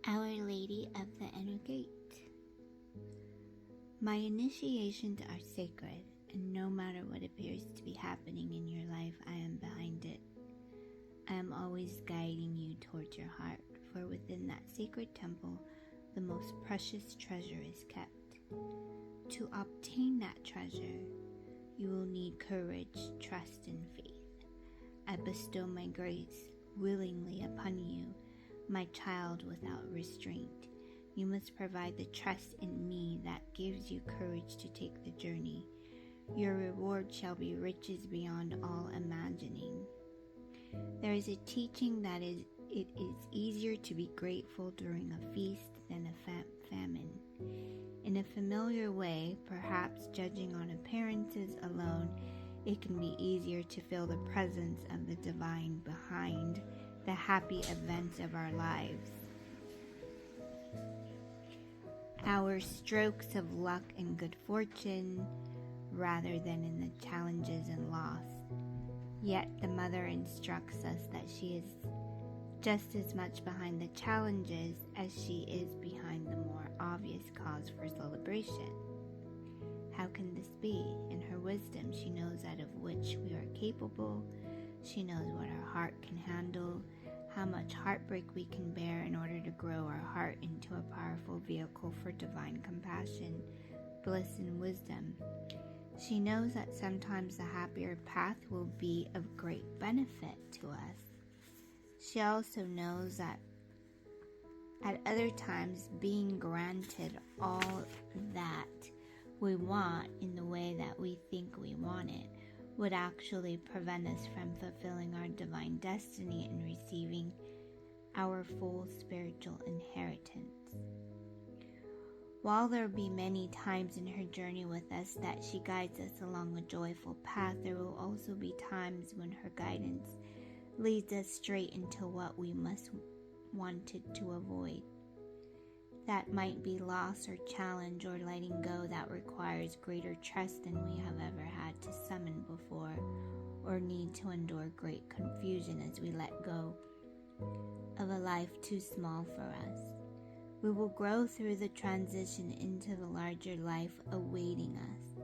Our Lady of the Inner Gate. My initiations are sacred, and no matter what appears to be happening in your life, I am behind it. I am always guiding you towards your heart, for within that sacred temple, the most precious treasure is kept. To obtain that treasure, you will need courage, trust, and faith. I bestow my grace willingly upon you, my child without restraint. You must provide the trust in me that gives you courage to take the journey. Your reward shall be riches beyond all imagining. There is a teaching that it is easier to be grateful during a feast than a famine. In a familiar way, perhaps judging on appearances alone, it can be easier to feel the presence of the divine behind the happy events of our lives. Our strokes of luck and good fortune, rather than in the challenges and loss. Yet the Mother instructs us that she is just as much behind the challenges as she is behind the more obvious cause for celebration. How can this be? In her wisdom, she knows out of which we are capable. She knows what our heart can handle, how much heartbreak we can bear in order to grow our heart into a powerful vehicle for divine compassion, bliss, and wisdom. She knows that sometimes the happier path will be of great benefit to us. She also knows that at other times, being granted all that we want in the way that we think we want it would actually prevent us from fulfilling our divine destiny and receiving our full spiritual inheritance. While there will be many times in her journey with us that she guides us along a joyful path, there will also be times when her guidance leads us straight into what we must wanted to avoid. That might be loss or challenge or letting go that requires greater trust than we have ever had to summon before, or need to endure great confusion as we let go of a life too small for us. We will grow through the transition into the larger life awaiting us.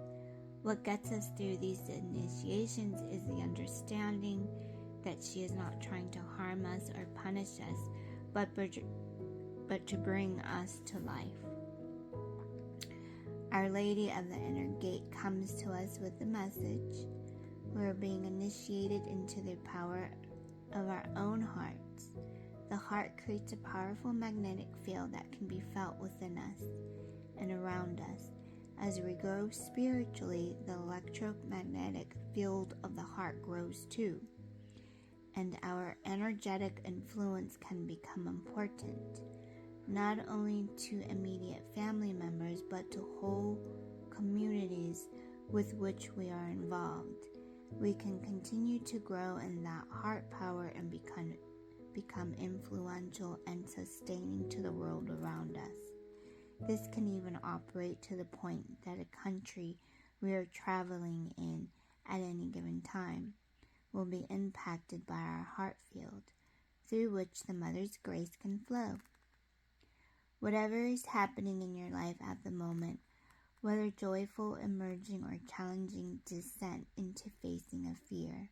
What gets us through these initiations is the understanding that she is not trying to harm us or punish us, but to bring us to life. Our Lady of the Inner Gate comes to us with the message: we are being initiated into the power of our own hearts. The heart creates a powerful magnetic field that can be felt within us and around us. As we grow spiritually, the electromagnetic field of the heart grows too, and our energetic influence can become important, not only to immediate family members, but to whole communities with which we are involved. We can continue to grow in that heart power and become influential and sustaining to the world around us. This can even operate to the point that a country we are traveling in at any given time will be impacted by our heart field, through which the Mother's grace can flow. Whatever is happening in your life at the moment, whether joyful, emerging, or challenging descent into facing a fear,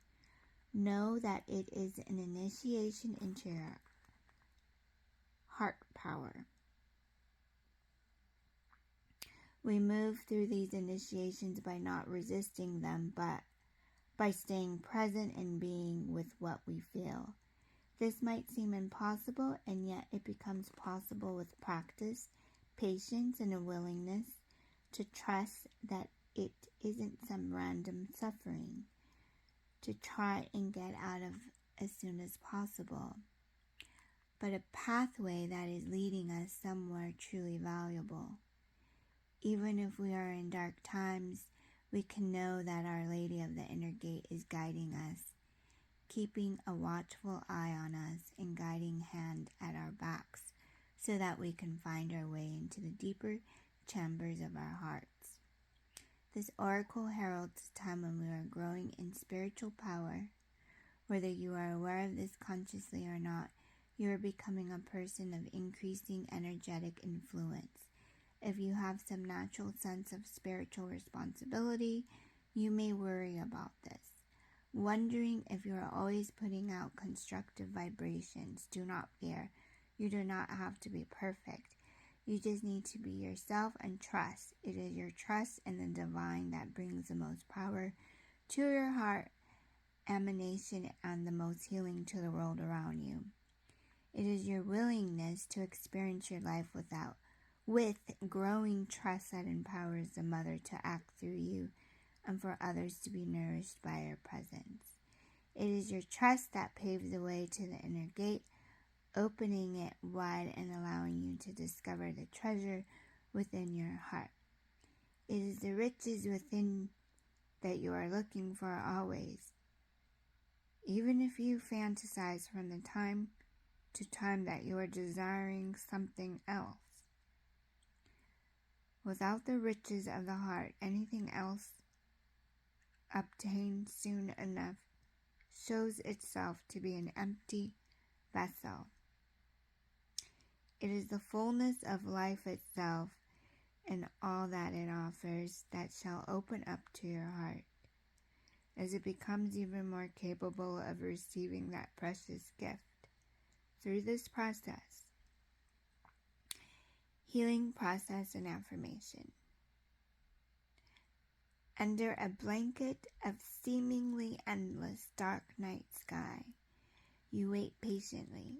know that it is an initiation into your heart power. We move through these initiations by not resisting them, but by staying present and being with what we feel. This might seem impossible, and yet it becomes possible with practice, patience, and a willingness to trust that it isn't some random suffering to try and get out of as soon as possible, but a pathway that is leading us somewhere truly valuable. Even if we are in dark times, we can know that Our Lady of the Inner Gate is guiding us, keeping a watchful eye on us and guiding hand at our backs so that we can find our way into the deeper chambers of our hearts. This oracle heralds a time when we are growing in spiritual power. Whether you are aware of this consciously or not, You are becoming a person of increasing energetic influence. If you have some natural sense of spiritual responsibility, you may worry about this. Wondering if you are always putting out constructive vibrations. Do not fear. You do not have to be perfect. You just need to be yourself and trust. It is your trust in the divine that brings the most power to your heart, emanation, and the most healing to the world around you. It is your willingness to experience your life with growing trust that empowers the mother to act through you and for others to be nourished by your presence. It is your trust that paves the way to the inner gate, opening it wide and allowing you to discover the treasure within your heart. It is the riches within that you are looking for always. Even if you fantasize from the time to time that you are desiring something else. Without the riches of the heart, anything else obtained soon enough shows itself to be an empty vessel. It is the fullness of life itself and all that it offers that shall open up to your heart as it becomes even more capable of receiving that precious gift. Through this process, healing process and affirmation. Under a blanket of seemingly endless dark night sky, you wait patiently.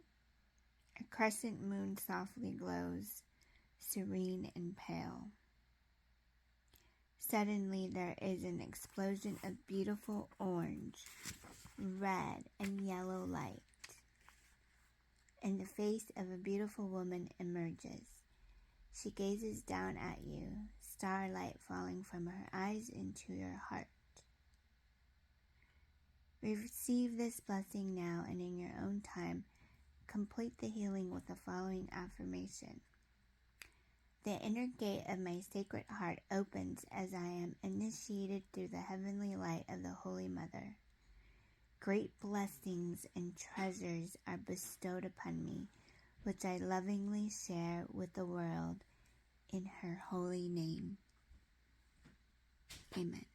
A crescent moon softly glows, serene and pale. Suddenly there is an explosion of beautiful orange, red, and yellow light, and the face of a beautiful woman emerges. She gazes down at you, starlight falling from her eyes into your heart. Receive this blessing now, and in your own time, complete the healing with the following affirmation. The inner gate of my sacred heart opens as I am initiated through the heavenly light of the Holy Mother. Great blessings and treasures are bestowed upon me, which I lovingly share with the world in her holy name. Amen.